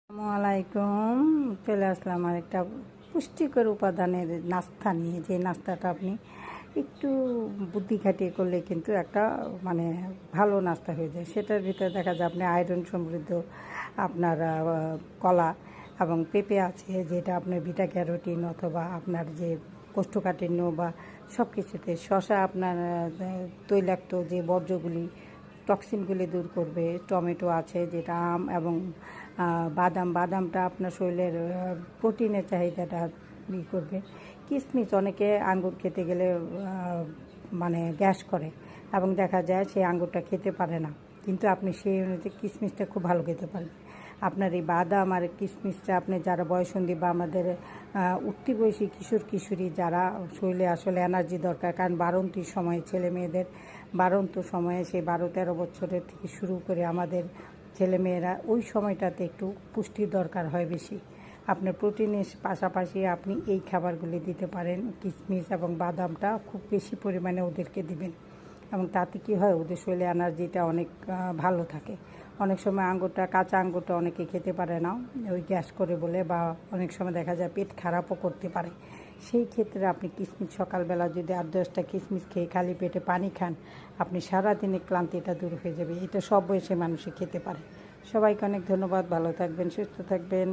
আসসালামু আলাইকুম। চলে আসলাম আরেকটা পুষ্টিকর উপাদানের নাস্তা নিয়ে। যে নাস্তাটা আপনি একটু বুদ্ধি খাটিয়ে করলে কিন্তু একটা মানে ভালো নাস্তা হয়ে যায়। সেটার ভিতরে দেখা যায় আপনি আয়রন সমৃদ্ধ আপনার কলা এবং পেঁপে আছে, যেটা আপনার বিটা ক্যারোটিন অথবা আপনার যে কোষ্ঠকাঠিন্য বা সব কিছুতে, শশা আপনার তৈলাক্ত যে বর্জ্যগুলি টক্সিনগুলি দূর করবে। টমেটো আছে যেটা, আম এবং বাদামটা আপনার শরীরের প্রোটিনের চাহিদাটা করবে। কিশমিশ, অনেকে আঙ্গুর খেতে গেলে মানে গ্যাস করে এবং দেখা যায় সেই আঙ্গুরটা খেতে পারে না, কিন্তু আপনি সেই অনুযায়ী কিশমিশটা খুব ভালো খেতে পারবেন। আপনার এই বাদাম আর কিশমিশটা আপনি যারা বয়সন্ধি বা আমাদের উঠতি বয়সী কিশোরী যারা শরীরে আসলে এনার্জি দরকার, কারণ বাড়ন্তির সময় ছেলে মেয়েদের বাড়ন্ত সময়ে সেই 12-13 বছরের থেকে শুরু করে আমাদের ছেলেমেয়েরা ওই সময়টাতে একটু পুষ্টির দরকার হয় বেশি। আপনার প্রোটিনের পাশাপাশি আপনি এই খাবারগুলি দিতে পারেন। কিশমিশ এবং বাদামটা খুব বেশি পরিমাণে ওদেরকে দিবেন, এবং তাতে কী হয়, ওদের শরীরে এনার্জিটা অনেক ভালো থাকে। অনেক সময় কাঁচা আঙ্গুরটা অনেকে খেতে পারে না, ওই গ্যাস করে বলে, বা অনেক সময় দেখা যায় পেট খারাপও করতে পারে। সেই ক্ষেত্রে আপনি কিশমিশ সকালবেলা যদি 8-10টা কিশমিশ খেয়ে খালি পেটে পানি খান, আপনি সারাদিনের ক্লান্তিটা দূর হয়ে যাবে। এটা সব বয়সী মানুষই খেতে পারে। সবাইকে অনেক ধন্যবাদ। ভালো থাকবেন, সুস্থ থাকবেন।